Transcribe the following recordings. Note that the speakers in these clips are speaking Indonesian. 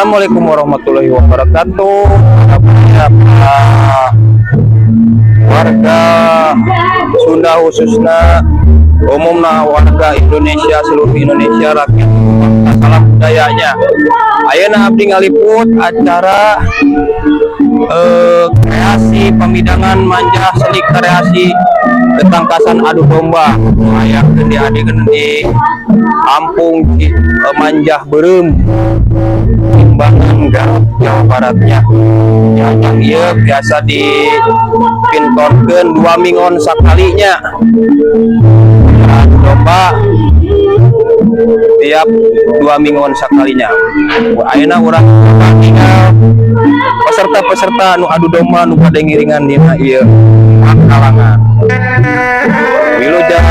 Assalamualaikum warahmatullahi wabarakatuh. Apa warga Sunda khususnya umumnya warga Indonesia, seluruh Indonesia, rakyat salam budayanya. Ayeuna abdi ngaliput acara kreasi pemidangan manja selik kreasi ketangkasan adu domba layak diadegan di Kampung Manjah Berem Timbangan Garut Jawa Baratnya yang iya biasa dipintorkeun 2 mingon sakalinya adu domba tiap 2 mingon sakalinya. Ayeuna urang tinggal peserta-peserta nu adu domba nu pada ngiringan dina ieu kalangan. Wilujeng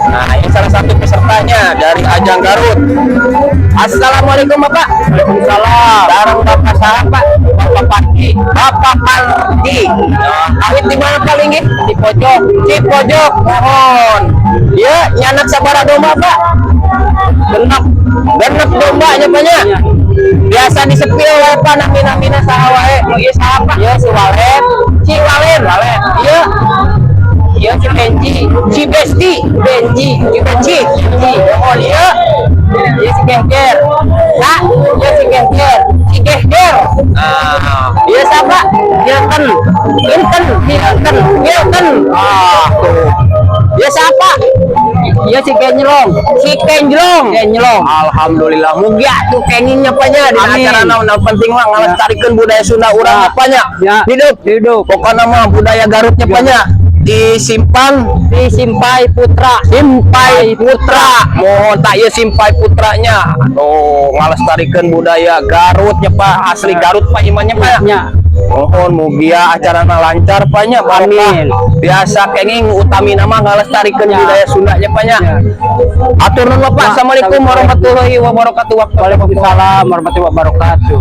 nah, ini salah satu pesertanya dari Ajang Garut. Assalamualaikum Bapak. Waalaikumsalam. Bareng Bapak salah Pak. Bapak Pandi. Bapak Pandi. Awit di mana paling nggih? Di pojok. Di pojok. Mohon. Ya, nyanak sabara domba Pak. Genep dombanya banyak. Biasa disepil wae Pak namina saha wae. Nu ieu saha Pak? Ya si Walen. Si Walen. Iya. Iya si Benji, si Besti, Benji, oh iya, iya si Gehger, nah, iya si Gehger, iya siapa? Hilton, tuh, iya siapa? Iya si Kenjlong, alhamdulillah, mugia tuh kengingnya apanya di acara naon penting mah ngalestarikeun budaya Sunda urang apanya, hidup, pokoknya mah budaya Garutnya apanya. Simpai Putra mohon tak ya Simpai Putranya ngalestarikan budaya Garutnya Pak, asli Garut Pak imannya Pak ya. Mohon mugia acarana lancar Pak nya, amin. Biasa kenging utami nama ngalestarikan budaya Sundanya Pak nya. Atur nuhun Pak. Assalamualaikum warahmatullahi wabarakatuh. Waalaikumsalam warahmatullahi wabarakatuh.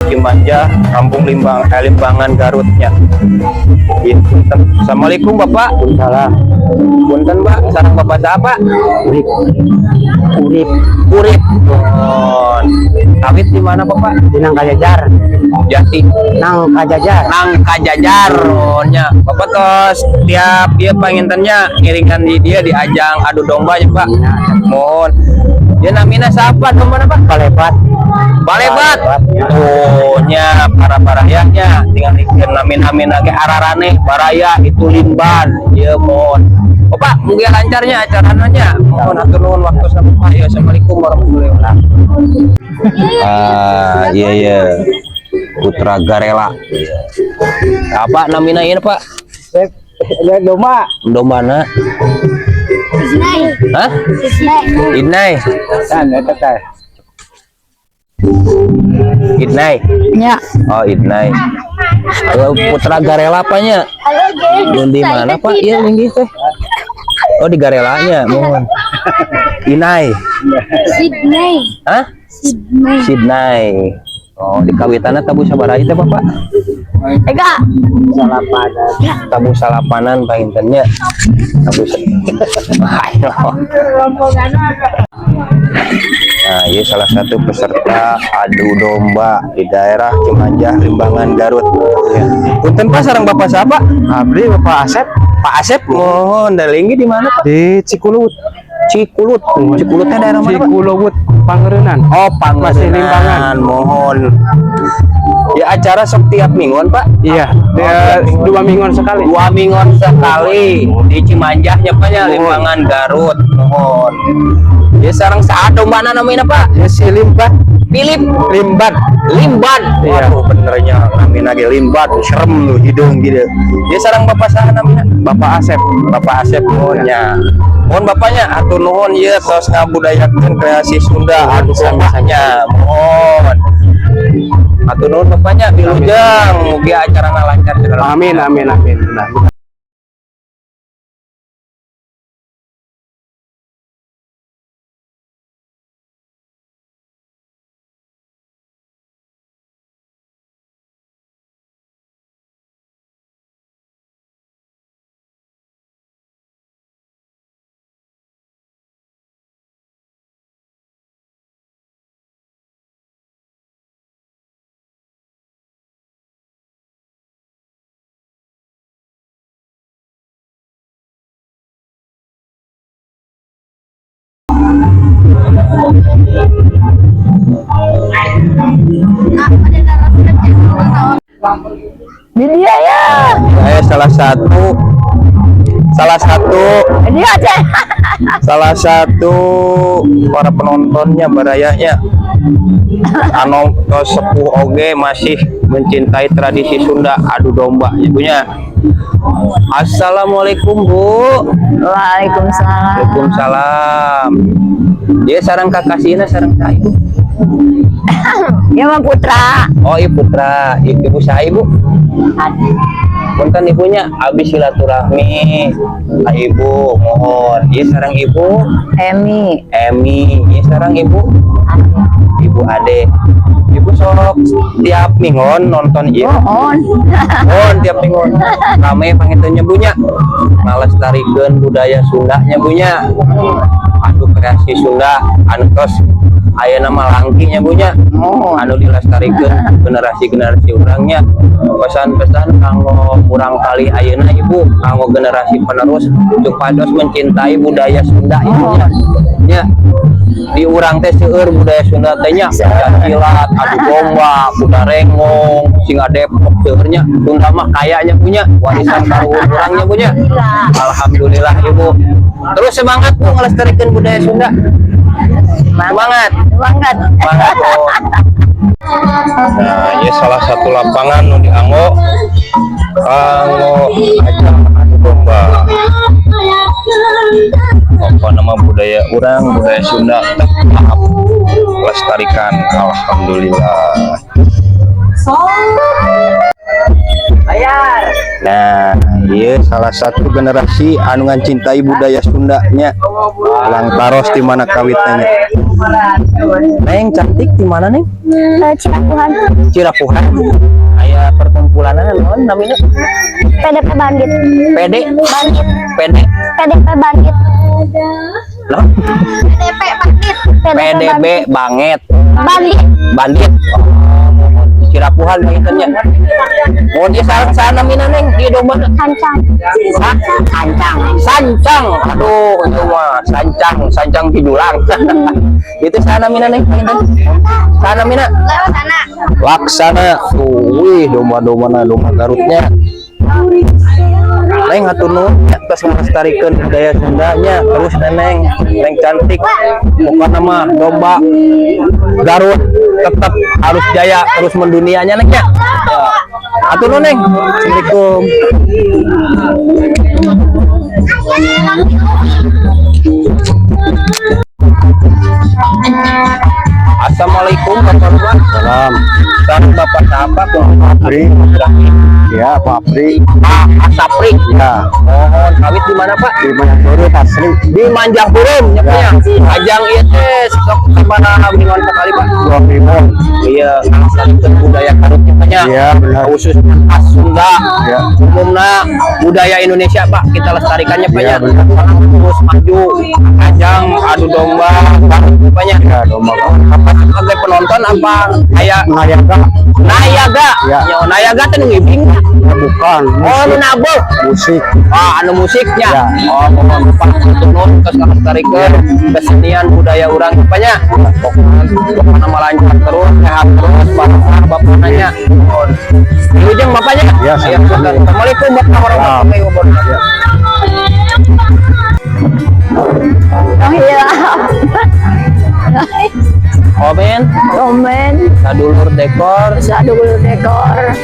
Cimanjah, Kampung Limbangan Garutnya. Assalamualaikum Bapak. Waalaikumsalam. Punten Pak, sareng Bapak siapa? Urip. Urip. Urip. Kawit di mana Bapak? Di Nang Kajajar. Jati. Nang Kajajar. Nang Kajajar. Nya. Bapak tos tiap dia pengintennya ngiringkan dia di ajang adu domba ya Pak. Mohon. Ya namina siapa domba apa? Palepat. Balebat. Oh nya para barayanya tinggal ikan namin lagi ararane baraya itu limban. Ya mohon. Bapak mungkin lancarnya acaranya. Mohon atur nuhun waktu sampai. Ya assalamualaikum warahmatullahi wabarakatuh. Iya. Putra Garela. Apa namina ini Pak? Domba. Dombana. Hah? Idnai. Dan eta teh. Idnai. Ya. Oh, Idnai. Putra Garela apanya? Di mana Pak? Iya, tinggi teh. Oh, di Garelanya, mohon. Inai. Sydney. Hah? Sydney. Sidnai. Oh, di kawitanna tabu sabaraha teh Bapak? Ega. Salapadan. Tabu salapanan paintennya. Tabu. Ayo. Nah, ini salah satu peserta adu domba di daerah Cimanjah, Limbangan, Garut. Ya. Punten Pak, sareng Bapak siapa? Abdi Bapak Asep Pak Asep, mohon dalingnya di mana Pak? di Cikulut. Cikulut. Cikulutnya daerah mana Pak? Cikulut Pangerenan. Oh, Masih Limbangan. Pangerenan, mohon. Ya acara setiap mingguan Pak? Iya, dia 2 mingguan sekali. 2 mingguan sekali di Cimanjahnya Pak ya, Limbangan, Garut. Mohon. Ya sareng saat dombana namanya Pak? Ya si Limbat. Philip Limbat. Limban. Iya. Waduh benernya namanya lagi Limban, serem lu hidung gitu. Ya sareng Bapak saha namanya? Bapak Asep. Bapak Asep mohonnya. Mohon Bapaknya atur nuhun ya tos ngabudayakeun kreasi Sunda adu dombanya. Mohon. Atur nuhun Bapaknya bilujeng mugi acarana lancar. Amin. Nah, Di dia ya. Saya salah satu para penontonnya barayanya anu sepuh oge masih mencintai tradisi Sunda adu domba ibunya. Assalamualaikum Bu. Waalaikumsalam. Waalaikumsalam. Dia sarang kakasina sarang saya Ibu. Ya mah Putra. Oh ibu Putra, ibu saya Ibu. Punten ibunya abis silaturahmi. Ibu mohon. Iya sarang Ibu. Emi. Iya sarang Ibu. Ibu Ade. Ibu sok tiap minggon nonton ieu. Mohon tiap minggon. Rame pangitunnya bunya. Ngalestarikeun budaya Sundanya bunya. Adu kreasi Sunda anu tos aya nama langkinya bunya. Anu dilestarikeun generasi urangnya. Pesan-pesan kanggo kurang kali ayeuna Ibu, kanggo generasi penerus supados mencintai budaya Sunda ibunya. Nya di urang teh seueur budaya Sunda teh nya silat, adu domba, kuda rengong, singa Depok seueurnya. Sunda mah kayanya punya warisan kaluhur urangnya punya. Alhamdulillah Ibu. Terus semangat Bu ngelestarikeun budaya Sunda. Semangat. Semangat Bu. Nah, ini salah satu lapangan nu dianggo ajang adu domba. Apa nama budaya orang, budaya Sunda tetap lestarikan. Alhamdulillah. Nah, iya salah satu generasi anu ngancintai budaya Sundanya. Lang taros di mana kawitnya. Neng cantik di mana Neng? Cirapuhan. Cirapuhan. Aya perkumpulan naon namanya? PDP Bandit. PD. Bandit. PD. PDP Bandit. Loh, PDP Bandit. PDB banget. Bandit. Bandit. Cirapuhan kaitannya. Mau dia sana mina Neng di domba. Sancang. Hah? Sancang. Aduh, itu mah sancang tidulang. Itu sana mina Neng. Sana mina. Lewat sana. Laksana. Wih, domba-domba Garutnya. Neng hatunun terus melestarikan budaya Sundanya terus Neng cantik bukan nama domba Garut tetap harus jaya terus mendunianya Neng ya. Hatunun Neng. Assalamualaikum. Assalamualaikum warahmatullahi wabarakatuh. Salam Bapak siapa? Papri. Ya, Papri. Pak Asapri. Ya, Mohon kawit di mana Pak? di Manjuru Pasri. Di Manjangkurum nyepnya. Ajang ieu teh sok sabaraha mingguan sekali Pak? 2 minggu. Iya, melestarikan budaya Garut nyepnya. Iya, benar. Khusus khas Sunda. Ya. Umumna budaya Indonesia Pak, kita lestarikannya Pak ya. Iya, benar. Terus maju ajang adu domba Pak ya. Ya, domba. Apa sebagai penonton apa kayak Nayaga. Nayaga? Ya. Yo, Nayaga teh nu ngibing. Bukan. Oh, nu nabok. Musik. Anu musiknya. Ya. Oh, mohon Bapak tunun terus ngelestarikan kesenian budaya orang Bapaknya. Pokoknya nama lancar terus, sehat terus, barokah Bapak nanya. Mohon. Wilujeng Bapaknya. Ya, Saya sama-sama. putar. Assalamualaikum warahmatullahi wabarakatuh. Oh iya. Komen, Komen. sadulur dekor. Sadulur dekor.